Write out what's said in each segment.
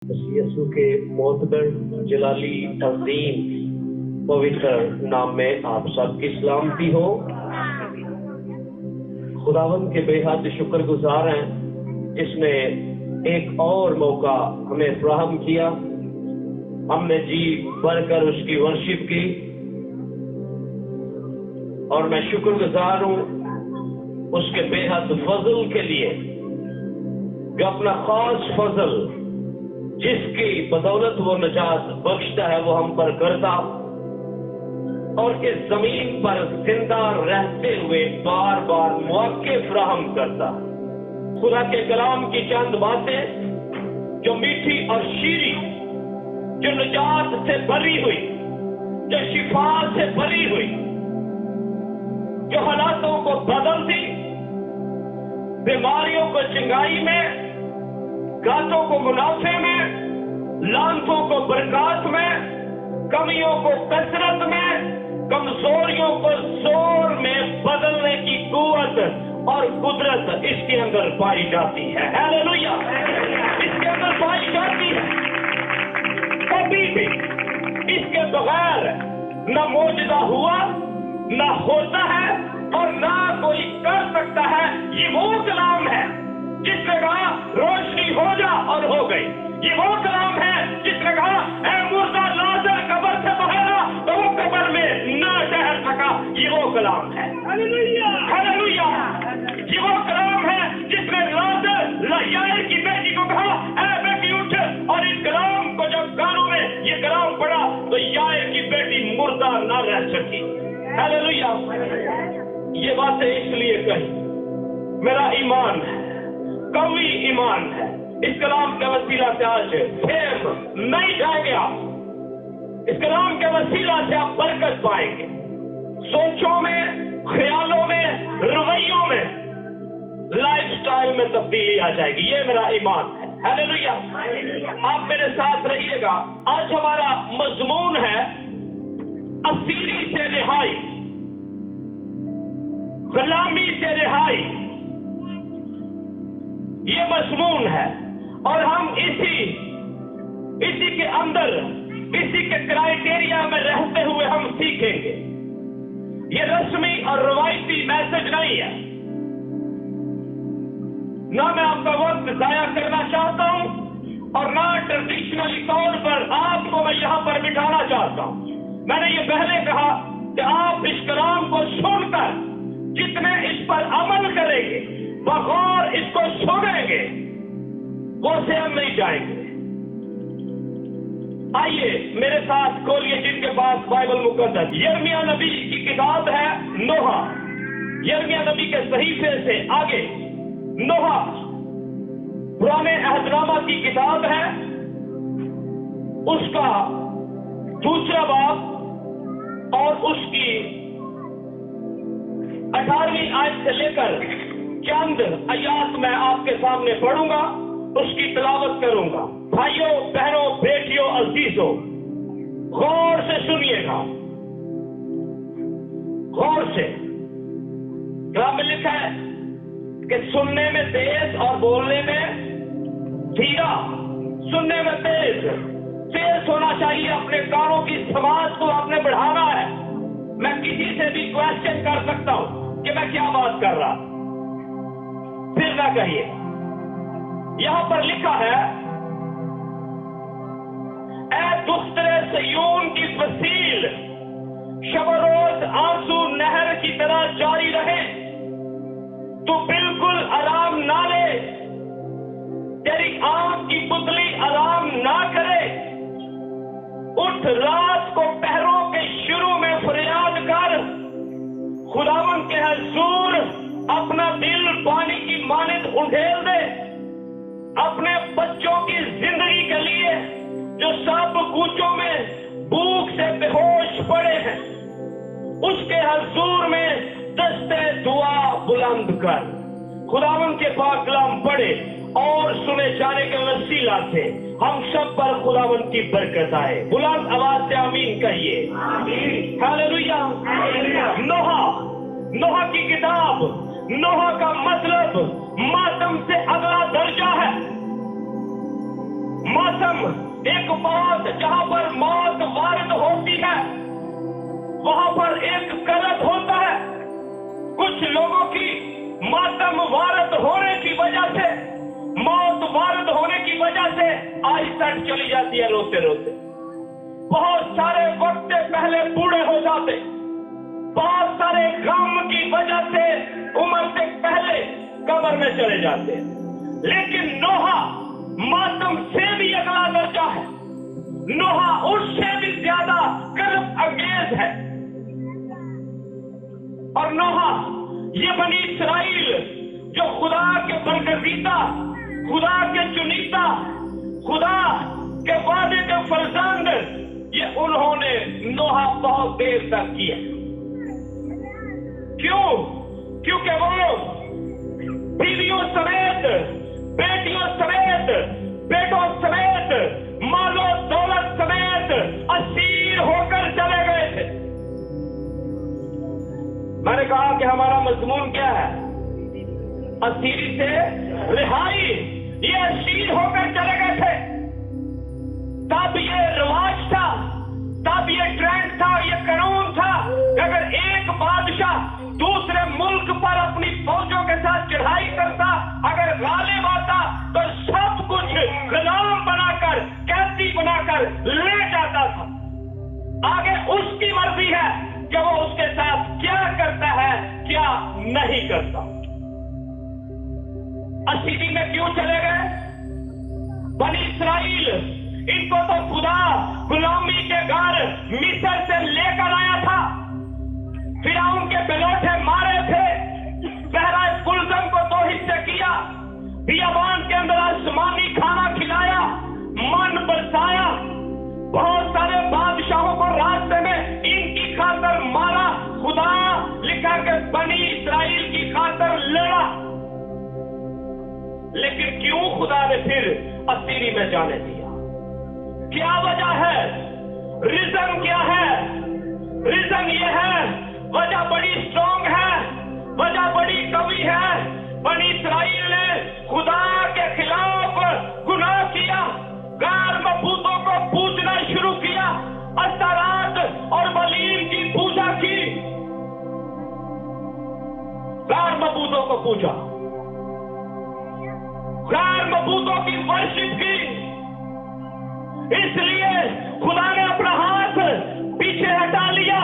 यसु के मोतबर जलाली अजीम पवित्र नाम में आप सबकी सलामती हो। खुदावंद के बेहद शुक्रगुजार हैं जिसने एक और मौका हमें फराहम किया। हमने जी भरकर उसकी वर्शिप की और मैं शुक्रगुजार हूँ उसके बेहद फजल के लिए जो अपना खास फजल जिसकी बदौलत वो निजात बख्शता है वो हम पर करता और इस जमीन पर जिंदा रहते हुए बार बार मौके फराहम करता। खुदा के कलाम की चंद बातें जो मीठी और शीरी, जो निजात से भरी हुई, जो शिफा से भरी हुई, जो हालातों को बदलती, बीमारियों को चंगाई में, घाटों को मुनाफे में, लांतों को बरकत में, कमियों को कसरत में, कमजोरियों को जोर में बदलने की कुव्वत और कुदरत इसके अंदर पाई जाती है। हालेलुया, इसके अंदर पाई जाती है। कभी भी इसके बगैर न मौजूदा हुआ, न होता है और न कोई कर सकता है। ये वो कलाम है जिसने कहा रोशनी हो जा और हो गई। ये वो कलाम है जिसने कहा ऐ मुर्दा लाज़र कब्र से बाहर आ, तो वो कब्र में न ठहर सका। ये वो कलाम है। Hallelujah, hallelujah. ये वो कलाम है जिसने लाज़र याईर की बेटी को कहा ऐ बेटी उठ, और इस कलाम को जब कानों में ये कलाम पड़ा तो याईर की बेटी मुर्दा न रह सकी। हालेलुया। ये बातें इसलिए कही, मेरा ईमान है, कवी ईमान है। इस कलाम के वसीला से आज फेम नहीं जाएगा। इस कलाम के वसीला से आप बरकत पाएंगे, सोचों में, ख्यालों में, रवैयों में, लाइफस्टाइल में तब्दीली आ जाएगी। ये मेरा ईमान है। हालेलुया। आप मेरे साथ रहिएगा। आज हमारा मजमून है असीरी से रिहाई, गुलामी से रिहाई। ये मजमून है और हम इसी के अंदर, इसी के क्राइटेरिया में रहते हुए हम सीखेंगे। ये रस्मी और रवायती मैसेज नहीं है, ना मैं आपका वक्त जाया करना चाहता हूं और ना ट्रेडिशनली तौर पर आपको मैं यहां पर बिठाना चाहता हूं। मैंने ये पहले कहा कि आप इस कलाम को सुनकर जितने इस पर अमल करेंगे, बगौर इसको सुनेंगे, वो से हम नहीं जाएंगे। आइए मेरे साथ खोलिए जिनके पास बाइबल मुकद्दस। यिर्मयाह नबी की किताब है नोहा। यिर्मयाह नबी के सहीफे से आगे नोहा पुराने अहदनामा की किताब है, उसका दूसरा बाब और उसकी 18वीं आयत से लेकर चंद आयात मैं आपके सामने पढ़ूंगा, उसकी तिलावत करूंगा। भाइयों, बहनों, बेटियों, अजीजों, गौर से सुनिएगा, गौर से। कलाम में लिखा है कि सुनने में तेज और बोलने में धीरा। सुनने में तेज होना चाहिए। अपने कानों की समाज को आपने बढ़ाना है। मैं किसी से भी क्वेश्चन कर सकता हूं कि मैं क्या बात कर रहा, फिर ना कहिए। यहां पर लिखा है ऐ दुख्तरे सयून की फसील, शब रोज आंसू नहर की तरह जारी रहे। तू बिल्कुल आराम ना ले, तेरी आंख की पुतली आराम ना करे। उठ, रात को पहरों के शुरू में फरियाद कर, खुदावन के हुजूर अपना दिल पानी की मानिंद उंडेल दे। अपने बच्चों की जिंदगी के लिए जो सब कूचों में भूख से बेहोश पड़े हैं, उसके हुजूर में दस्ते दुआ बुलंद कर। खुदावन के पाक कलाम पढ़े और सुने जाने के वसीला से हम सब पर खुदावन की बरकत आए। बुलंद आवाज से आमीन कहिए। हालेलुया। नोहा की किताब, नोहा का मतलब मातम से अगला दर्जा है। मौसम एक बहुत, जहां पर मौत वारिद होती है वहां पर एक करत होता है। कुछ लोगों की मातम वारिद होने की वजह से, मौत वारिद होने की वजह से आहिस्ता चली जाती है रोते रोते। बहुत सारे वक्त पहले बूढ़े हो जाते, बहुत सारे गम की वजह से उम्र से पहले कब्र में चले जाते। लेकिन नोहा मातम से भी अगला दर्जा है, नोहा उससे भी ज्यादा कर्ब अंगेज है। और नोहा ये बनी इस्राइल जो खुदा के बरगजीदा, खुदा के चुनीता, खुदा के वादे के फरजंद, ये उन्होंने नोहा बहुत देर तक किया। क्यों? क्योंकि वो बीवियों समेत, बेटियों समेत, बेटों समेत, मालो दौलत समेत असीर होकर चले गए थे। मैंने कहा कि हमारा मजमून क्या है? असीरी से रिहाई। ये असीर होकर चले गए थे। तब ये रिवाज था, तब ये ट्रेंड था, ये कानून था कि अगर एक बादशाह दूसरे मुल्क पर अपनी फौजों के साथ चढ़ाई करता, अगर गालिब आता तो सब कुछ गुलाम बनाकर, कैदी बनाकर ले जाता था। आगे उसकी मर्जी है कि वो उसके साथ क्या करता है, क्या नहीं करता। असीरी में क्यों चले गए? बनी इस्राइल, इनको तो खुदा गुलामी के घर मिस्र से लेकर आया था। फिरौन के बेलोठे मारे थे, सहराए कुलदम को 2 हिस्से किया, बियाबान के अंदर आसमानी खाना खिलाया, मन बरसाया, बहुत सारे बादशाहों को रास्ते में इनकी खातर मारा। खुदा लिखा के बनी इस्राइल की खातर लड़ा। लेकिन क्यों खुदा ने फिर असीरी में जाने दिया? क्या वजह है? रीजन क्या है? रीजन ये है, वजह बड़ी स्ट्रॉन्ग है, वजह बड़ी कवि है। बनी इस्राइल ने खुदा के खिलाफ गुनाह किया, गैर मबूतों को पूजना शुरू किया, अस्तरात और बलीम की पूजा की, गैर मबूतों को पूजा, गैर मबूतों की वर्शिप की। इसलिए खुदा ने अपना हाथ पीछे हटा लिया,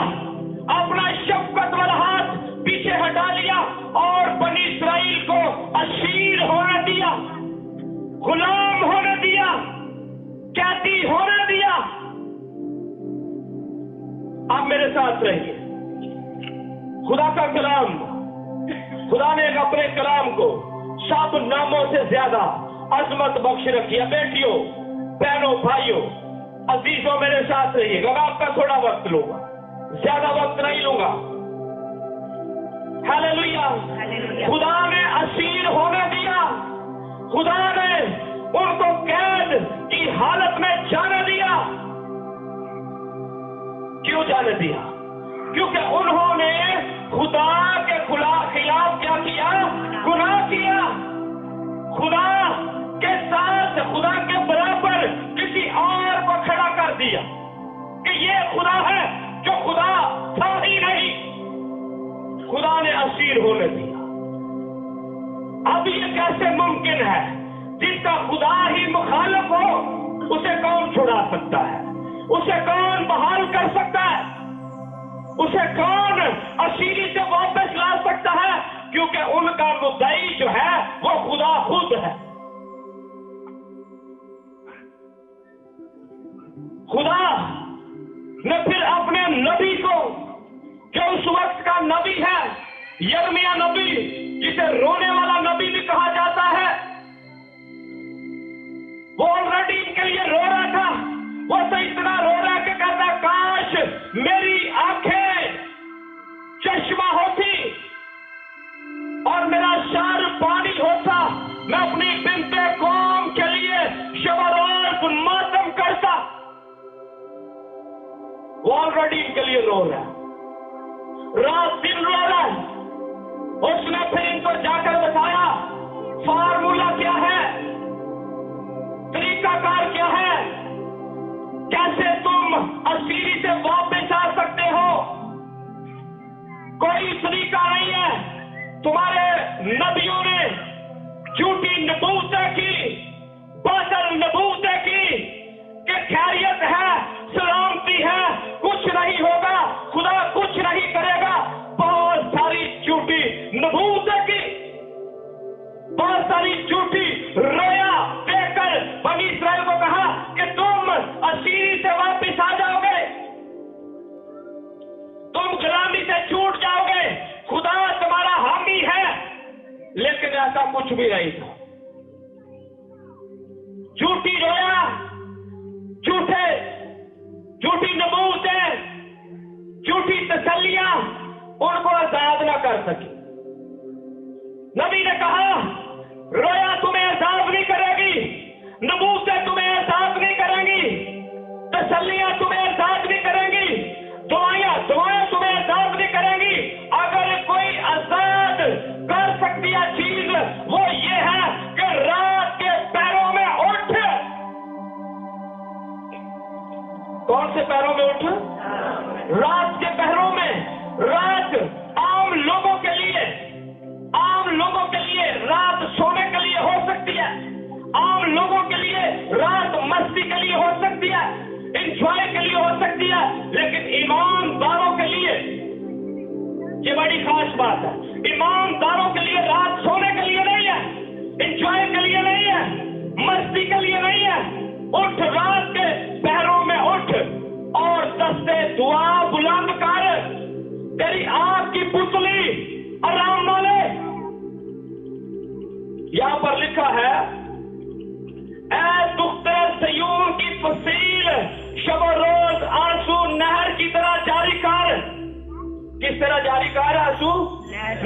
अपना शफकत वाला हाथ पीछे हटा लिया और बनी इस्राइल को असीर होने दिया, गुलाम होने दिया, कैदी होने दिया। आप मेरे साथ रहिए। खुदा का कलाम, खुदा ने अपने कलाम को सब नामों से ज्यादा अजमत बख्श रखी है। बेटियों, बहनों, भाइयों, अजीजों, मेरे साथ रहिएगा। मैं आपका थोड़ा वक्त लूंगा, ज्यादा वक्त नहीं लूंगा। हालेलुया। खुदा ने असीर होने दिया, खुदा ने उनको कैद की हालत में जाने दिया। क्यों जाने दिया? क्योंकि उन्होंने खुदा के खिलाफ क्या किया? गुनाह किया। खुदा के साथ, खुदा के बराबर किसी और को खड़ा कर दिया कि ये खुदा है जो खुदा था ही नहीं। खुदा ने असीर होने दिया। अब ये कैसे मुमकिन है? जिसका खुदा ही मुखालिफ हो, उसे कौन छुड़ा सकता है? उसे कौन बहाल कर सकता है? उसे कौन असीरी से वापस ला सकता है? क्योंकि उनका मुद्दई जो है वो खुदा खुद है। खुदा ने फिर अपने नबी को, जो उस वक्त का नबी है, यिर्मयाह नबी, जिसे रोने वाला नबी भी कहा जाता है, वो ऑलरेडी इनके लिए रो रहा था। वो तो इतना रो रहा कि कहता, काश मेरी आंखें चश्मा होती और मेरा सर पानी होता, मैं अपनी बिन्ते कौम के लिए शब-ओ-रोज मातम करता। वो ऑलरेडी इनके लिए रो रहा है, रात दिन रो रहा है। उसने फिर इनको जाकर बताया फार्मूला क्या है, तरीकाकार तुम्हारे नबियों ने झूठी नबूवतें की, बातिल नबूवतें की कि खैरियत है, सलामती है, कुछ नहीं होगा, खुदा कुछ नहीं करेगा। बहुत सारी झूठी नबूवतें की, बहुत सारी झूठी रोया देकर बनी इस्राएल को कहा कि तुम असीरी से वापस आ जाओगे, तुम गुलामी से छूट जाओगे, खुदा तुम्हारा हामी है। लेकिन ऐसा कुछ भी नहीं था। झूठी रोया, झूठी नबूवतें, झूठी तसल्लियां उनको आजाद ना कर सकी। नबी ने कहा रोया तुम्हें आजाद नहीं करेगी, नबूवतें तुम्हें आजाद नहीं करेंगी, तसल्लियां तुम्हें आजाद नहीं करेंगी, दुआएं तुम्हें आजाद नहीं करेंगी। अगर कोई आजाद कर सकती है चीज वो ये है कि रात के पैरों में उठ। कौन से पैरों में उठ? रात के पैरों में। रात आम लोगों के लिए रात सोने के लिए हो सकती है, आम लोगों के लिए रात मस्ती के लिए हो सकती है, इंजॉय के लिए हो सकती है, लेकिन ईमानदारों के लिए ये बड़ी खास बात है। ईमानदारों के लिए रात सोने के लिए नहीं है, इंजॉय के लिए नहीं है, मस्ती के लिए नहीं है। उठ, रात के पहरों में उठ और दस्ते दुआ बुलंद कर, तेरी आग की पुतली आराम ना ले। यहां पर लिखा है ऐ दुख्ते सयून की फसील शब रोज आंसू नहर की तरह जारी कर। किस तरह जारी कर? आंसू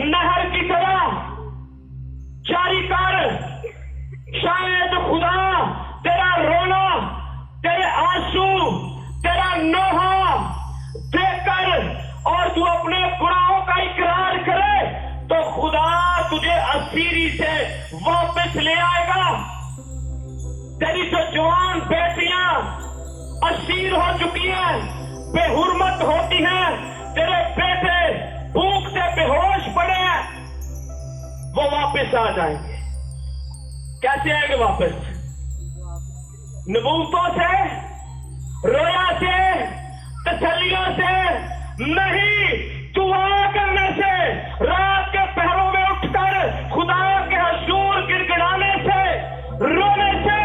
नहर की तरह जारी कर। शायद खुदा तेरा रोना, तेरे आंसू, तेरा नोहा देखकर और तू अपने गुनाहों का इकरार करे तो खुदा तुझे असीरी से वापस ले आएगा। तेरी जो जवान बेटियां असीर हो चुकी हैं, बेहुरमत होती हैं, तेरे बेटे भूख से बेहोश पड़े हैं, वो वापस आ जाएंगे। कैसे आएंगे वापस? नबूवतों से, रोया से, तसल्लियों से नहीं, दुआ करने से, रात के पहरों में उठकर खुदा के हुजूर गिड़गिड़ाने से, रोने से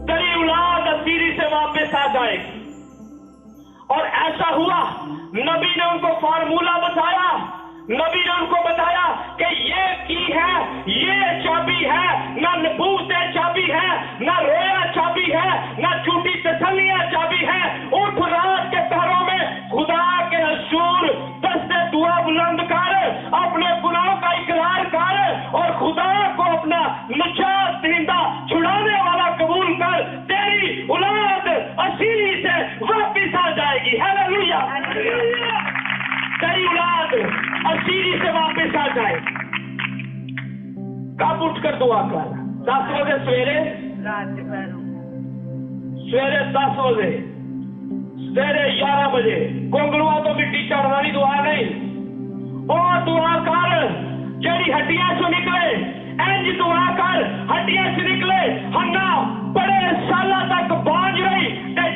तेरी औलाद असीरी से वापस आ जाएगी। और ऐसा हुआ। नबी ने उनको फार्मूला बताया, नबी ने उनको बताया कि ये की है, ये चाबी है, ना नबूवतें चाबी है, ना रोया चाबी है, ना झूठी तसल्लियां चाबी है। उठ, रात के पहरों में खुदा के हुजूर दस्ते दुआ बुलंद कर, अपने गुनाहों का इकरार कर और खुदा को अपना निजात दहिंदा छुड़ाने वाला कबूल कर। तेरी औलाद असीरी से वापिस आ जाएगी। हालेलुया। तेरी औलाद असीरी से वापस आ जाए। कब उठकर दुआ कर? 10 बजे सवेरे, सवेरे 10 बजे, सवेरे 11 बजे। गोंगलुआ तो मिट्टी चढ़ना नहीं, दुआ नहीं। और दुआ कर जेड़ी हड्डियां चो निकले, इंज दुआ कर हड्डियां से निकले। हन्ना बड़े साल तक बांझ रही,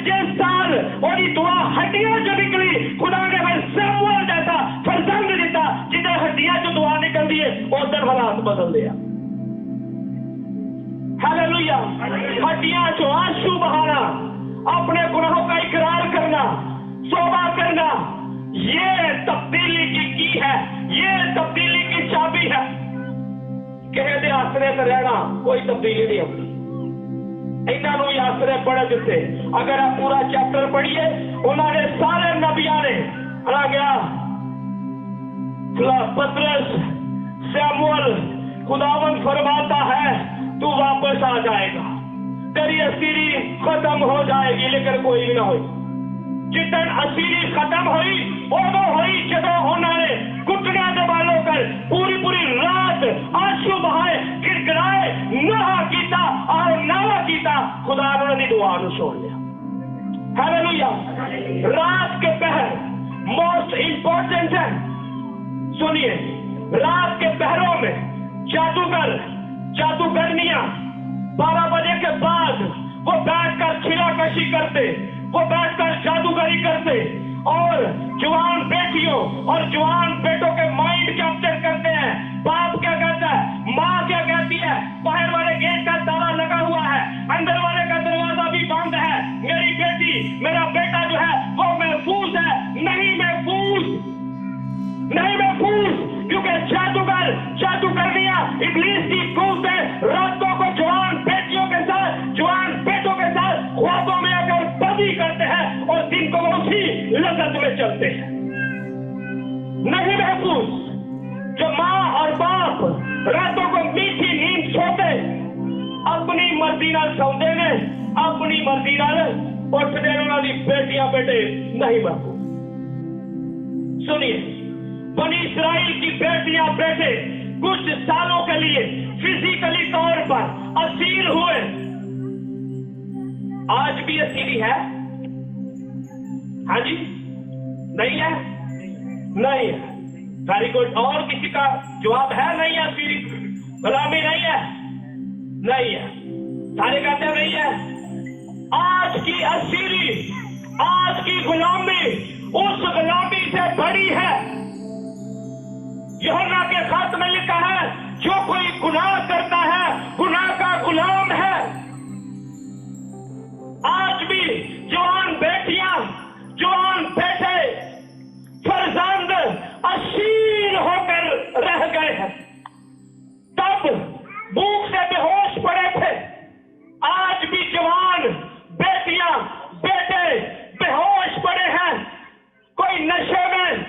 जिस साल और दुआ हड्डियां जो निकली, खुदा ने फिर सैमुअल जैसा फर्जंद दिता, जिधर हड्डियां जो दुआ निकल दी है उधर हालात बदल दिया। हालेलुया। हड्डियां जो आंसू बहाना, अपने गुनाहों का इकरार करना, तौबा करना, ये तब्दीली की है, ये तब्दीली की चाबी है। कहे दे आसरे से रहना, कोई तब्दीली नहीं होती। इन्होंने भी आसरे पढ़े दिते। अगर आप पूरा चैप्टर पढ़िए, उन्होंने सारे नबिया ने आ गया, पतरस, सैमुअल, खुदावंद फरमाता है तू वापस आ जाएगा, तेरी असीरी खत्म हो जाएगी, लेकिन कोई भी ना हो। जितन असीरी खत्म हुई उदो हुई जदों उन्होंने घुटना दबा कर पूरी रात आंसू बहाए, गिड़गिड़ाए, नहा कीता और नावा कीता। खुदा ने उन्होंने दुआ को सुन लिया। हालेलुया। रात के पहर मोस्ट इंपॉर्टेंट है। सुनिए, रात के पहरों में जादूगर जादूगरनियां 12 बजे के बाद वो बैठकर छिड़ाकशी करते, वो बैठकर जादूगरी करते और जवान बेटियों और जवान बेटों के माइंड कैप्चर करते हैं। बाप क्या कहता है, माँ क्या कहती है, बाहर वाले गेट का ताला लगा हुआ है, अंदर वाले का दरवाजा भी बंद है, मेरी बेटी मेरा बेटा जो है वो महफूज है। नहीं महफूज, क्योंकि जादूगर जादूगरनियां इब्लीस की कुव्वतें रातों को जवान बेटियों के साथ जवान बेटों के साथ ख्वाबों में आकर बदी करते हैं और दिन को वो उसी लज़्ज़त में चलते हैं। नहीं महफूज, जो माँ और बाप रातों को मीठी नींद सोते, अपनी मर्जी नाल सौंदे ने, अपनी मर्जी नाल उठने वाली बेटियां बेटे नहीं महफूज। सुनिए, बनी इस्राइल की बेटियां बेटे कुछ सालों के लिए फिजिकली तौर पर असीर हुए, आज भी असीरी है? हाँ जी, नहीं है? नहीं है। Very good. और किसी का जवाब है? नहीं है, असीरी गुलामी नहीं है? नहीं है। सारे कहते हैं नहीं है। आज की असीरी, आज की गुलामी उस गुलामी से बड़ी है। यूहन्ना के खत में लिखा है, जो कोई गुनाह करता है गुनाह का गुलाम है। आज भी जवान बेटियां, जवान बेटे, फर्जंद असीर होकर रह गए हैं। तब भूख से बेहोश पड़े थे, आज भी जवान बेटियां बेटे बेहोश पड़े हैं। कोई नशे में,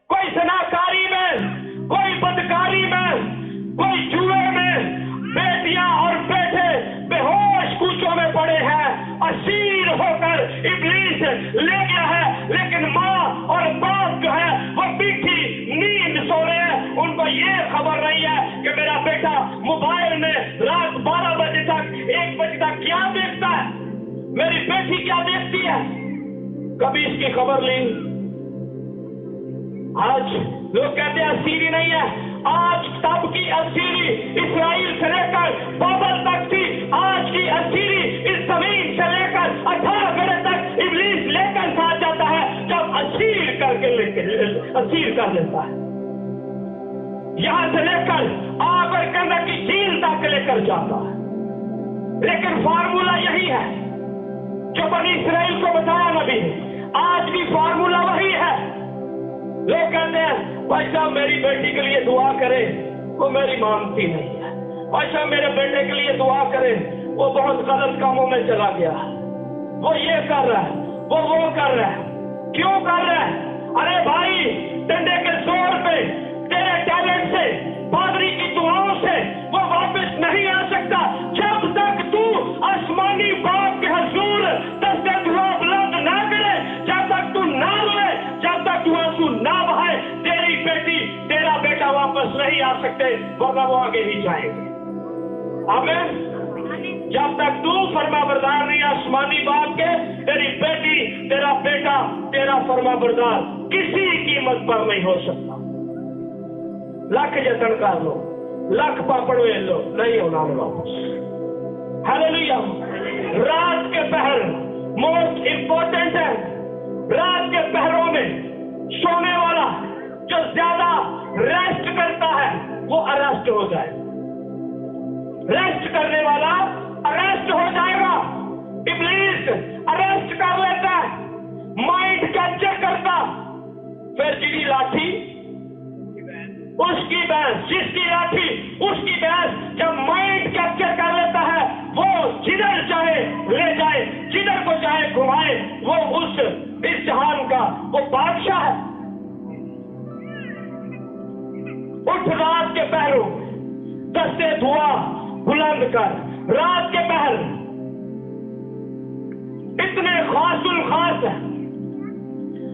कोई ज़नाकारी में, कोई बदकारी में, कोई जुए में, बेटियां और बेटे बेहोश कूचों में पड़े हैं, असीर होकर इब्लीस ले गया है। लेकिन माँ और बाप जो है वो मीठी नींद सो रहे हैं। उनको ये खबर नहीं है कि मेरा बेटा मोबाइल में रात 12 बजे तक 1 बजे तक क्या देखता है, मेरी बेटी क्या देखती है, कभी इसकी खबर ली। आज लोग कहते हैं असीरी नहीं है। आज तब की असीरी इस्राइल से लेकर बाबल तक थी। आज की असीरी इस जमीन से लेकर 18 गड़े तक इब्लीस लेकर साथ जाता है, जब असीर कर लेता है। यहां से लेकर आग और कंदक की झील तक लेकर जाता है। लेकिन फार्मूला यही है जो बनी इस्राइल को बताया नबी ने। आज भी फार्मूला वही है। लोग कहते हैं भाई साहब मेरी बेटी के लिए दुआ करें, वो मेरी मानती नहीं है। भाई साहब मेरे बेटे के लिए दुआ करें, वो बहुत गलत कामों में चला गया, वो ये कर रहा है, वो कर रहा है। क्यों कर रहा है? अरे भाई, डंडे के जोर पे, तेरे टैलेंट से, पादरी की दुआओं से वो वापस नहीं आ सकता। जब तक तू आसमानी बाप के हुजूर दस्ते दुआ बुलंद ना करे, जब तक तू ना रोए, जब तक तू आंसू ना बहाए, तेरी बेटी तेरा बेटा वापस नहीं आ सकते, वरना वो आगे ही जाएंगे। आमीन। जब तक तू फरमाबरदार नहीं आसमानी बाप के, तेरी बेटी तेरा बेटा तेरा फरमाबरदार किसी कीमत पर नहीं हो सकता। लख जतन कर लो, लख पापड़ वेल लो, नहीं होना वापस। हालेलुया। रात के पहर मोस्ट इंपॉर्टेंट है। रात के पहरों में सोने वाला जो ज्यादा रेस्ट करता है वो अरेस्ट हो जाए। रेस्ट करने वाला अरेस्ट हो जाएगा। इब्लीस अरेस्ट कर लेता है, माइंड कैप्चर करता, फिर जिसकी लाठी उसकी बहस, जिसकी लाठी उसकी बहस। जब माइंड कैप्चर कर लेता है, वो जिधर चाहे ले जाए, जिधर को चाहे घुमाए, वो इस जहान का वो बादशाह है। उठ रात के पहरों, दस्ते धुआं बुलंद कर। रात के पहर इतने खासुल खास है,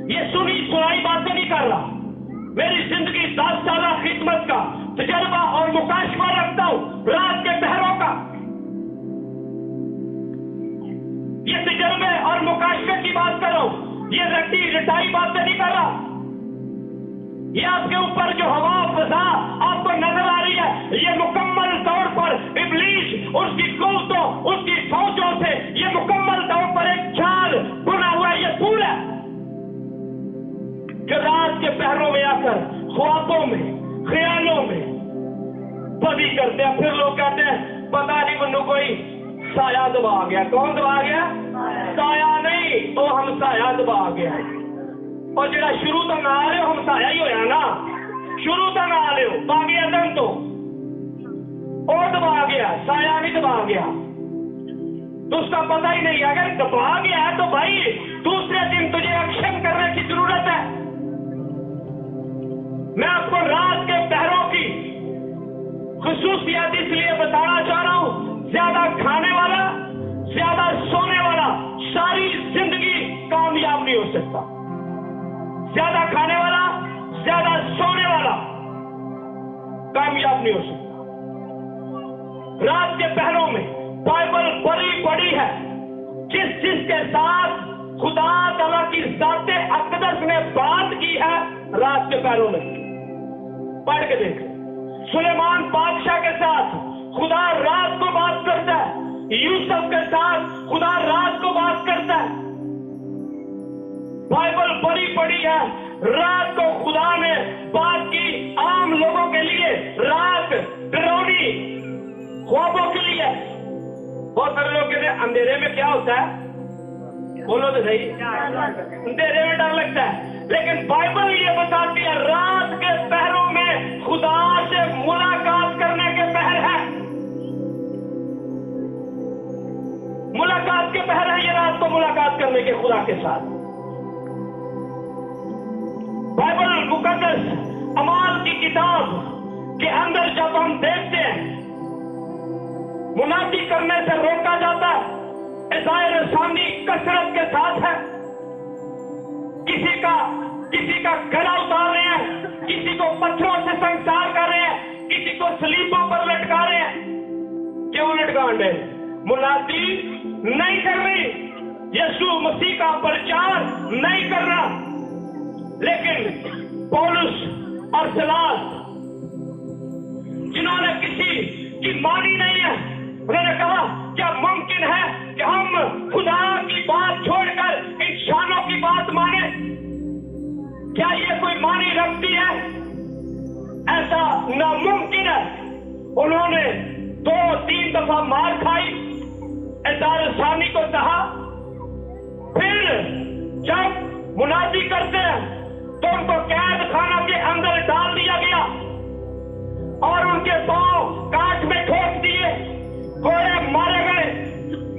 ये सुनी सुनाई बातें नहीं कर रहा। मेरी जिंदगी 10 साल खिदमत का तजर्बा और मुकाशवा रखता हूं रात के पहरों का। ये तजर्बे और मुकाशवे की बात कर रहा हूं, ये रटी रटाई बातें नहीं कर रहा। ये आपके ऊपर जो हवा फजा आपको नजर आ रही है, ये मुकम्मल तौर पर इब्लीस उसकी कुव्वतों, उसकी फौजों से ये मुकम्मल तौर पर एक जाल बुना हुआ है। ये पूरा जो रात के पहरों में आकर ख्वाबों में, ख्यालों में बदी करते हैं। फिर लोग कहते हैं पता नहीं मनु कोई साया दबा गया। कौन दबा गया? साया नहीं, तो हम साया दबा गया। और जरा शुरू तो ना आ रहे हो, हम साया ही होया ना। शुरू तो ना आ रहे हो, बागी अदम तो और दबा गया, साया नहीं दबा गया। तो उसका पता ही नहीं। अगर दबा गया है तो भाई दूसरे दिन तुझे एक्शन करने की जरूरत है। मैं आपको रात के पहरों की खुसूसियत इसलिए बताना चाह रहा हूं, ज्यादा खाने वाला, ज्यादा सोने वाला सारी जिंदगी कामयाब नहीं हो सकता। ज्यादा खाने वाला, ज्यादा सोने वाला कामयाब नहीं हो सकता। रात के पहरों में बाइबल बड़ी बड़ी है। जिसके साथ खुदा तआला की ज़ाते अक़दस ने बात की है रात के पहरों में, पढ़ के देख। सुलेमान बादशाह के साथ खुदा रात को बात करता है, यूसुफ के साथ खुदा रात को बात करता है। बाइबल बड़ी बड़ी है। रात को खुदा ने बात की आम लोगों के लिए, रात डरावनी ख्वाबों के लिए। बहुत सारे लोग कहते हैं अंधेरे में क्या होता है, बोलो तो सही, अंधेरे में डर लगता है। लेकिन बाइबल ये बताती है रात के पहरों में खुदा से मुलाकात करने के पहर है। मुलाकात के पहर है ये रात को मुलाकात करने के खुदा के साथ। बाइबल मुकद्दस अमाल की किताब के अंदर जब हम देखते हैं मुनादी करने से रोका जाता है। इसाए रसानी कसरत के साथ है। किसी का गला उतार रहे हैं, किसी को पत्थरों से संसार कर रहे हैं, किसी को सलीबों पर लटका रहे हैं। क्यों लटका रहे? मुनादी नहीं कर रही, यीशु मसीह का प्रचार नहीं करना। लेकिन पौलुस और सिलास जिन्होंने किसी की मानी नहीं है, उन्होंने कहा क्या मुमकिन है कि हम खुदा की बात छोड़कर इंसानों की बात माने? क्या ये कोई मानी रखती है? ऐसा नामुमकिन है। उन्होंने 2-3 दफा मार खाई, इसाए रसानी को कहा। फिर जब मुनादी करते हैं तो उनको कैद खाना के अंदर डाल दिया गया और उनके पांव कांच में ठोक दिए, कोड़े मारे गए,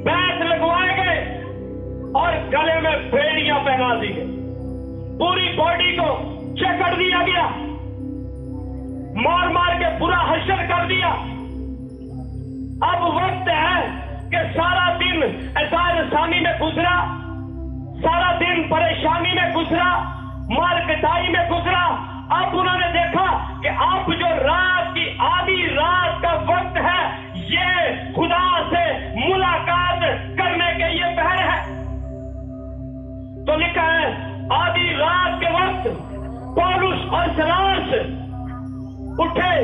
बैत लगवाए गए और गले में बेड़ियां पहना दी गई। पूरी बॉडी को चकड़ दिया गया, मार मार के बुरा हश्र कर दिया। अब वक्त है कि सारा दिन इसाए रसानी में गुजरा, सारा दिन परेशानी में गुजरा, मार पिटाई में गुजरा। अब उन्होंने देखा कि अब जो रात की आधी रात का वक्त है, ये खुदा से मुलाकात करने के ये पहर है। तो लिखा है आधी रात के वक्त पौलुस और सिलास उठे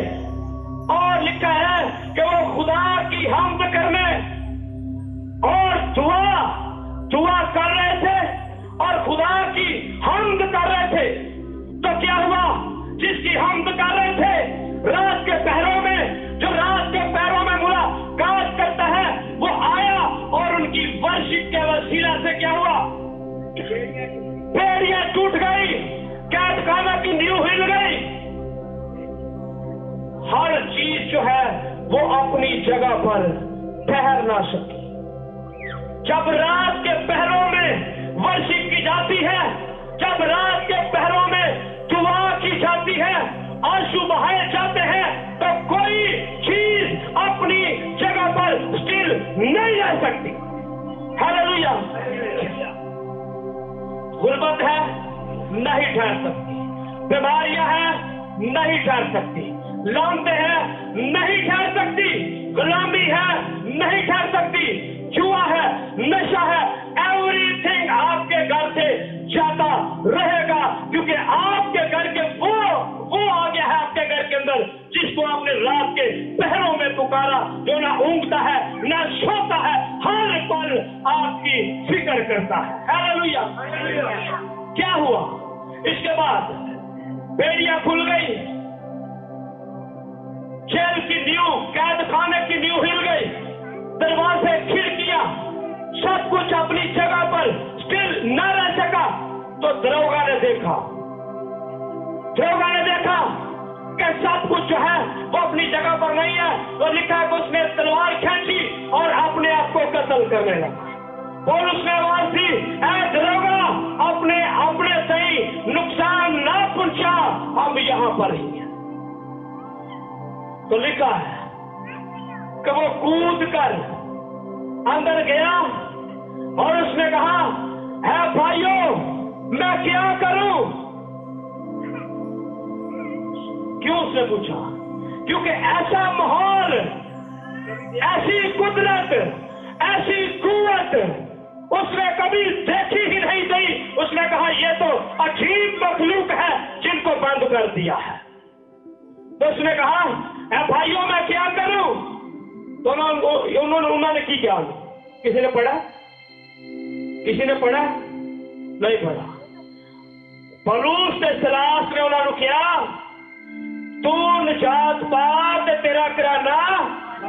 और लिखा है कि वो खुदा की हम्द करने और दुआ कर रहे थे और खुदा की हम्द कर रहे थे। तो क्या हुआ? जिसकी हम्द कर रहे थे रात के पहरों में, जो रात के पहरों में मुलाकात करता है, वो आया और उनकी वर्शिप के वसीला से क्या हुआ? बेड़ियां टूट गई, कैद खाना की नींव हिल गई। हर चीज जो है वो अपनी जगह पर ठहर ना सकी। जब रात के पहरों में वर्शिप की जाती है, जब रात के पहरों में दुआ की जाती है, आंसू बहाए जाते हैं, तो कोई चीज अपनी जगह पर स्थिर नहीं रह सकती। हालेलुया। गुर्बत है, नहीं ठहर सकती। बीमारियां हैं, नहीं ठहर सकती। लानते हैं, नहीं ठहर सकती। गुलामी है, नहीं ठहर सकती। जुआ है, नशा है, एवरीथिंग आपके घर से जाता रहेगा, क्योंकि आपके घर के वो जो ना ऊँघता है ना सोता है, हर पल आपकी फिक्र करता है। हालेलुया। क्या हुआ इसके बाद? बेड़ियां खुल गई, जेल की नींव, कैद खाने की नींव हिल गई, दरवाजे, खिड़कियां, सब कुछ अपनी जगह पर स्थिर न रह सका। तो दरोगा ने देखा कि सब कुछ जो है वो अपनी जगह पर नहीं है। तो लिखा है कि उसने तलवार खींची और अपने आप को कत्ल करने लगा। और उसने आवाज दी, ऐ दरोगा, अपने सही नुकसान ना पहुंचा, हम यहाँ पर ही हैं। तो लिखा है कि वो कूद कर अंदर गया और उसने कहा, है भाइयों, मैं क्या करूं? क्यों उसने पूछा? क्योंकि ऐसा माहौल, ऐसी कुदरत, ऐसी कुव्वत उसने कभी देखी ही नहीं थी। उसने कहा, ये तो अजीब मखलूक है जिनको बंद कर दिया है। तो उसने कहा, ऐ भाइयों, मैं क्या करूं? तो उन्होंने की क्या? किसी ने पढ़ा? नहीं पढ़ा। पौलुस ते सिलास ने उन्होंने क्या? तू निजात पा ते तेरा किराना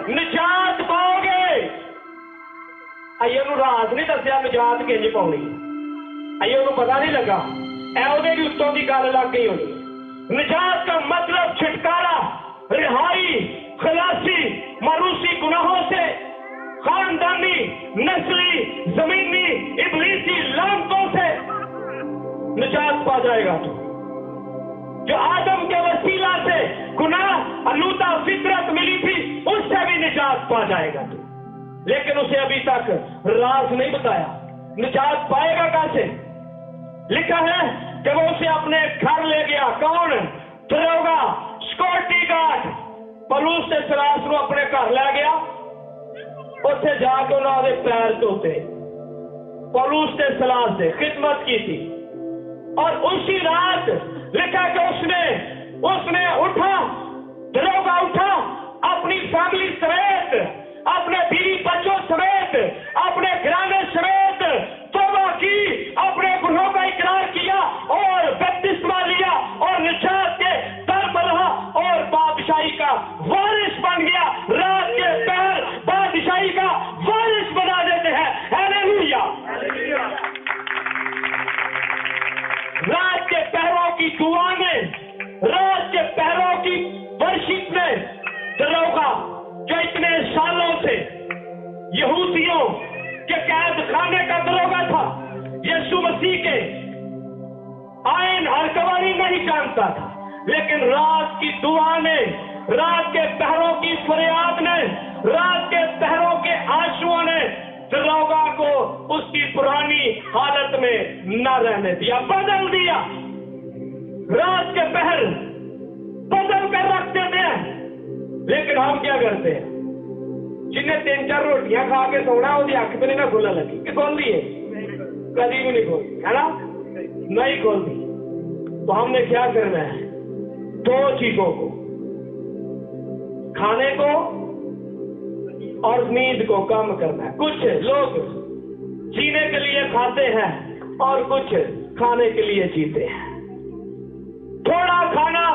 निजात पाओगे। अय्यो राज नहीं दसिया निजात किंज पाउणी, अय्यो पता नहीं लगा। ऐ भी उत्तों की गल लग गई होनी। निजात का मतलब छुटकारा, रिहाई, खलासी मारूसी गुनाहों से, खानदानी, नस्ली, जमीनी, इबलीसी लानतों से निजात पा जाएगा। तो जो आदम के वसीला से गुनाह, अलूता फितरत मिली थी, उससे भी निजात पा जाएगा। तो लेकिन उसे अभी तक राज नहीं बताया, निजात पाएगा कैसे? लिखा है कि वो उसे अपने घर ले गया। कौन? दरोगा, सिक्योरिटी गार्ड। पौलुस ते सिलास को अपने घर ले गया, उत्थे जाके उन्होंने पैर धोते, पौलुस ते सिलास से खिदमत की थी। और उसी रात लिखा कि उसने उठा, दरोगा उठा, अपनी फैमिली समेत, अपने बीवी बच्चों समेत, अपने घराने समेत तौबा की, अपने गुनाहों का इकरार किया और बपतिस्मा लिया और निजात के दर पर रहा और बादशाही का वारिस बन गया। रात के पहर बादशाही का वारिस बना देते हैं। हालेलुया। रात के पहरों की दुआ में, रात के पहरों की वर्शिप में दरोगा, जो इतने सालों से यहूदियों के कैद खाने का दरोगा था, यीशु मसीह के आईन और कवानीन नहीं जानता था, लेकिन रात की दुआ ने, रात के पहरों की फरियाद ने, रात के पहरों के आंसुओं ने दरोगा को उसकी पुरानी हालत में न रहने दिया, बदल दिया। रात के पहर बदल कर रख देते हैं। लेकिन हम क्या करते हैं? जिन्हें 3-4 रोटियां खा के सोना, उसकी अख तो नहीं ना खुलने लगी कि खोल दी है? कभी भी नहीं खोलती, है ना? नहीं खोलती। तो हमने क्या करना है? 2 चीजों को, खाने को और नींद को कम करना है। कुछ लोग जीने के लिए खाते हैं और कुछ खाने के लिए जीते हैं। थोड़ा खाना,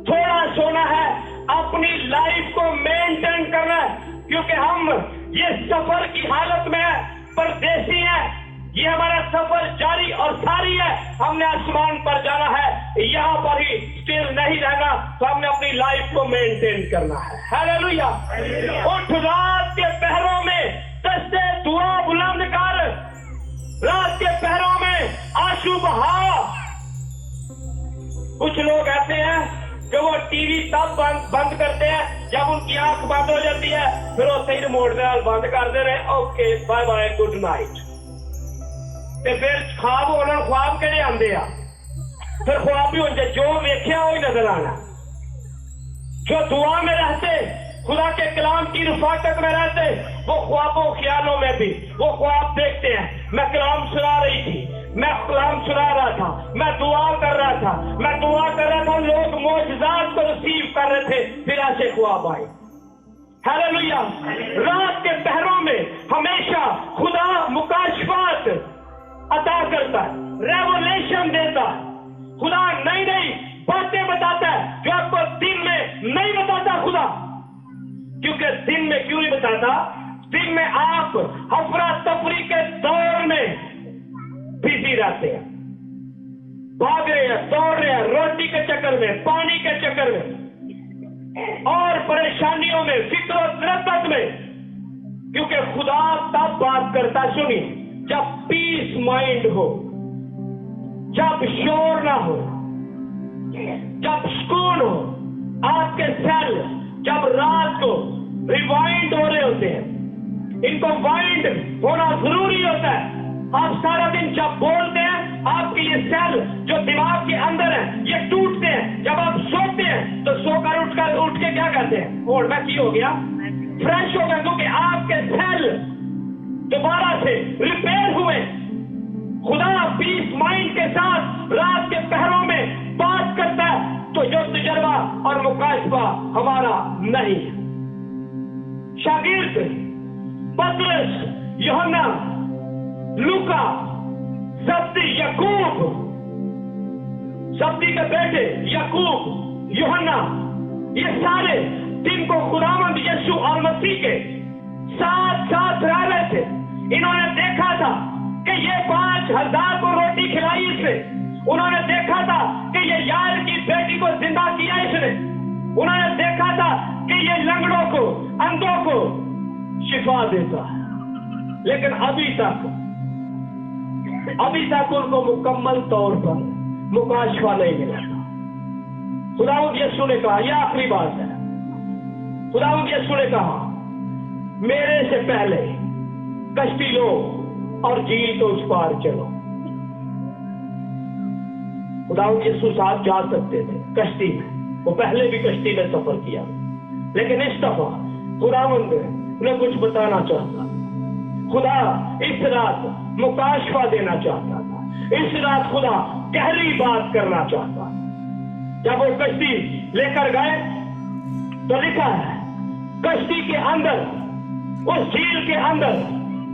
थोड़ा सोना है, अपनी लाइफ को मेंटेन करना है, क्योंकि हम ये सफर की हालत में है, परदेसी है। ये हमारा सफर जारी और सारी है। हमने आसमान पर जाना है, यहाँ पर ही स्थिर नहीं रहना। तो हमने अपनी लाइफ को मेंटेन करना है। हालेलुया। उठ, रात के पहरों में दस्ते दुआ बुलंद कर, रात के पहरों में आंसू बहा। कुछ लोग ऐसे हैं कि वो टीवी तब बंद करते हैं जब उनकी आंख बंद हो जाती है, फिर वो सही रिमोट से बंद कर दे रहे, okay bye bye good night. फिर ख्वाब उन्होंने ख्वाब केड़े आंदे आ, फिर ख्वाब भी होते जो वेख्या वही नजर आना। जो दुआ में रहते, खुदा के कलाम की रफाकत में रहते, वो ख्वाबों ख्यालों में भी वो ख्वाब देखते हैं। मैं कलाम सुना रही थी, मैं कलाम सुना रहा था, मैं दुआ कर रहा था, लोग मौजज़ात को रिसीव कर रहे थे, फिर ऐसे ख्वाब आए। हालेलुया। रात के पहरों में हमेशा खुदा मुकाशफात अता करता है, रेवलेशन देता है। खुदा नई नई बातें बताता है जो आपको दिन में नहीं बताता खुदा। क्योंकि दिन में क्यों नहीं बताता? दिन में आप अफरा तफरी के दौर में बिजी रहते हैं, भाग रहे हैं, दौड़ रहे हैं, रोटी के चक्कर में, पानी के चक्कर में और परेशानियों में, फिक्र और तरक्कत में। क्योंकि खुदा तब बात करता, सुनिए, जब पीस माइंड हो, जब शोर ना हो, जब सुकून हो। आपके सेल जब रात को रिवाइंड हो रहे होते हैं, इनको वाइंड होना जरूरी होता है। आप सारा दिन जब बोलते हैं, आपके ये सेल जो दिमाग के अंदर है ये टूटते हैं। जब आप सोते हैं तो सोकर उठ के क्या करते हैं? और मैं की हो गया, फ्रेश हो गया, क्योंकि आपके सेल दोबारा से रिपेयर हुए। खुदा पीस माइंड के साथ रात के पहरों में बात करता है, तो जो तजर्बा और मुकाशफा हमारा नहीं है। शागिर्द पतरस, यूहन्ना, लूका, जब्दी, याकूब, जब्दी के बेटे याकूब, यूहन्ना, ये सारे जिनको खुदावंद यीशु और मसीह के साथ साथ रह रहे थे, इन्होंने देखा था कि ये 5,000 को रोटी खिलाई इसने। उन्होंने देखा था कि ये यार की बेटी को जिंदा किया इसने। उन्होंने देखा था कि ये लंगड़ों को, अंधों को शिफा देता है। लेकिन अभी तक उनको मुकम्मल तौर पर मुकाशफा नहीं मिला था। खुदावंद यीशु ने कहा, यह आखिरी बात है, खुदावंद यीशु ने कहा, मेरे से पहले कश्ती लो और झील को उस पार चलो। खुदावंद यीशु साथ जा सकते थे कश्ती में, वो पहले भी कश्ती में सफर किया, लेकिन इस दफा खुदावंद ने कुछ बताना चाहता। खुदा इस रात मुकाशफा देना चाहता था। इस रात खुदा गहरी बात करना चाहता। जब वो कश्ती लेकर गए तो लिखा है, कश्ती के अंदर, उस झील के अंदर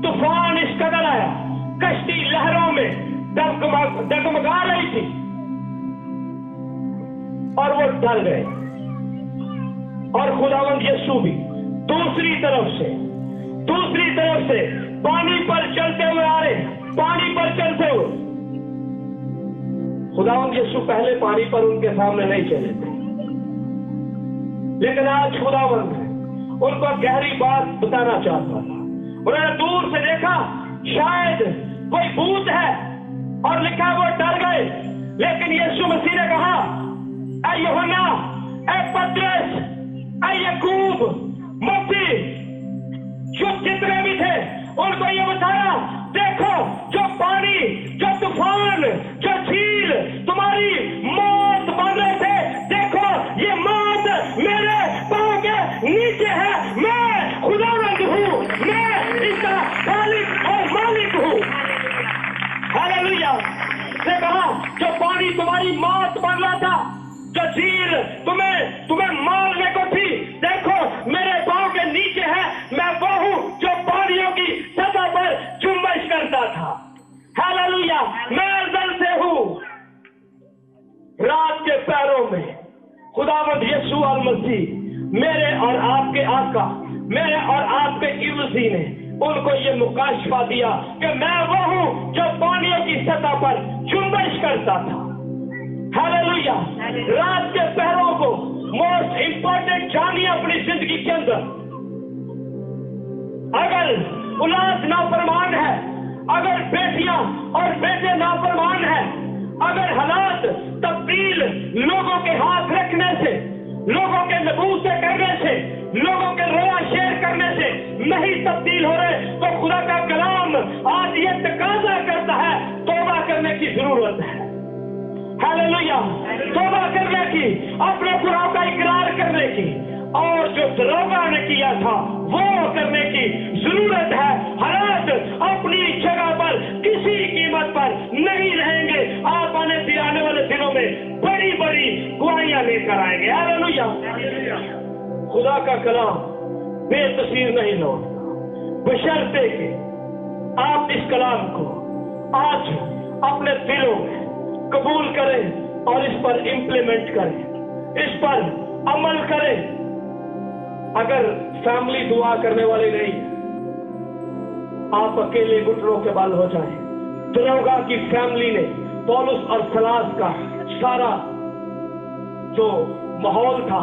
तूफान इस कदर आया, कश्ती लहरों में डगमगा रही थी और वो डर गए। और खुदावंद यीशु भी दूसरी तरफ से पानी पर चलते हुए आ रहे, पानी पर चलते हुए। खुदावंद यीशु पहले पानी पर उनके सामने नहीं चले थे, लेकिन आज खुदावंद उनको गहरी बात बताना चाहता था। उन्होंने दूर से देखा शायद कोई भूत है और लिखा वो डर गए, लेकिन यीशु मसीह ने कहा, ऐ यूहन्ना, ऐ पतरस, ऐ याकूब, मत्ती, जो जितने भी थे उनको ये बताया, देखो जो पानी, जो तूफान, जो झील तुम्हारी मौत बन रहे थे, देखो ये मौत मेरे पांव के नीचे है। मैं खुदावंद हूँ, मैं इसका खालिक और मालिक हूँ। हालेलुया। से कहा, जो पानी तुम्हारी मौत बन रहा था, जो झील तुम्हें मारने को थी, देखो मेरे पांव के नीचे है। मैं वो हूं जो पानियों की सतह पर जुम्बश करता था। हालेलुया। मैं अज़ल से हूं। रात के पैरों में खुदावंद यीशु और मसीह, मेरे और आपके आका, मेरे और आपके इब्राहिम ने उनको ये मुकाशफा दिया कि मैं वो हूं जो पानियों की सतह पर जुम्बश करता था। हालेलुया। रात के पहरों को मोस्ट इंपॉर्टेंट जानिए अपनी जिंदगी के अंदर। अगर औलाद नाफरमान है, अगर बेटियां और बेटे नाफरमान है, अगर हालात तब्दील लोगों के हाथ रखने से, लोगों के नबूसे करने से, लोगों के रोया शेयर करने से नहीं तब्दील हो रहे, तो खुदा का कलाम आज ये तकाजा करता है, तौबा करने की जरूरत है। हालेलुया। तौबा करने की, अपने गुनाहों का इकरार करने की, और जो दरोगा ने किया था वो करने की जरूरत है। हालात अपनी जगह पर किसी कीमत पर नहीं रहेंगे। आप आने वाले दिनों में बड़ी बड़ी गवाहियां लेकर आएंगे। हालेलुया। खुदा का कलाम बेतसीर नहीं लौटता, बशर्ते कि आप इस कलाम को आज अपने दिलों में कबूल करें और इस पर इम्प्लीमेंट करें, इस पर अमल करें। अगर फैमिली दुआ करने वाली नहीं, आप अकेले घुटनों के बल हो जाएं। दरोगा की फैमिली ने पौलुस और सलास का सारा जो माहौल था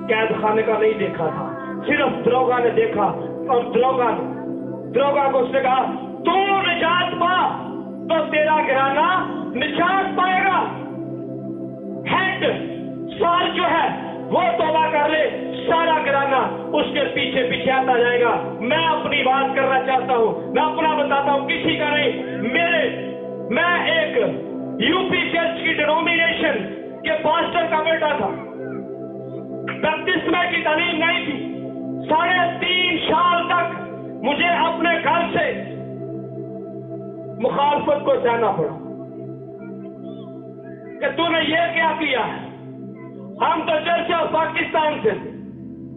कैद खाने का नहीं देखा था, सिर्फ दरोगा ने देखा। और दरोगा को उसने कहा, तू निजात पा तो तेरा घराना निजात पाएगा। हेड सार जो है वो तौबा कर ले, सारा घराना उसके पीछे पीछे आता जाएगा। मैं अपनी बात करना चाहता हूं, मैं अपना बताता हूं, किसी का नहीं। मैं एक यूपी चर्च की डिनोमिनेशन के पास्टर का बेटा था। बपतिस्मे की तालीम नहीं थी। 3.5 साल तक मुझे अपने घर से मुखालफत को सहना पड़ा कि तूने ये क्या किया है, हम तो चर्च ऑफ पाकिस्तान से थे।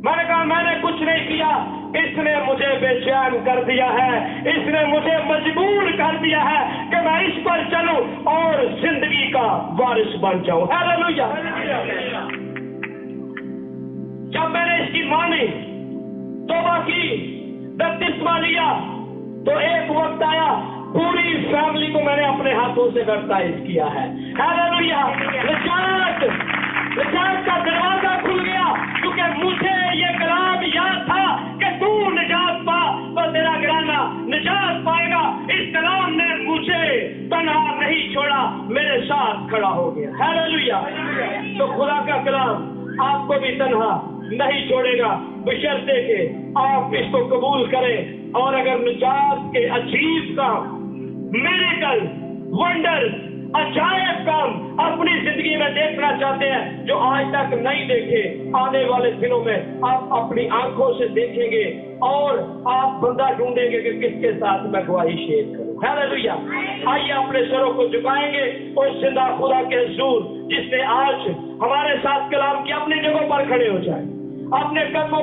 मैंने कहा मैंने कुछ नहीं किया, इसने मुझे बेचैन कर दिया है, इसने मुझे मजबूर कर दिया है कि मैं इस पर चलूं और जिंदगी का वारिस बन जाऊं। हालेलुया। जब मैंने इसकी मानी, तौबा की, बपतिस्मा लिया, तो एक वक्त आया पूरी फैमिली को मैंने अपने हाथों से बैप्टाइज किया है। हालेलुया। निजात का दरवाजा खुल गया, क्योंकि मुझे ये कलाम याद था कि तू निजात पा तो तेरा घराना निजात पाएगा। इस कलाम ने मुझे तन्हा नहीं छोड़ा, मेरे साथ खड़ा हो गया। हालेलुया। तो खुदा का कलाम आपको भी तन्हा नहीं छोड़ेगा, बशर्ते के आप इसको कबूल करें। और अगर निजात के अजीब काम, मिरेकल, वंडर, अजायब काम अपनी जिंदगी में देखना चाहते हैं जो आज तक नहीं देखे, आने वाले दिनों में आप अपनी आंखों से देखेंगे और आप बंदा ढूंढेंगे कि किसके साथ मैं गवाही शेयर करूं। हालेलुया। आइए अपने सरों को झुकाएंगे और जिंदा खुदा के हुजूर जिसने आज हमारे साथ कलाम किया, अपनी जगहों पर खड़े हो जाए, अपने कदमों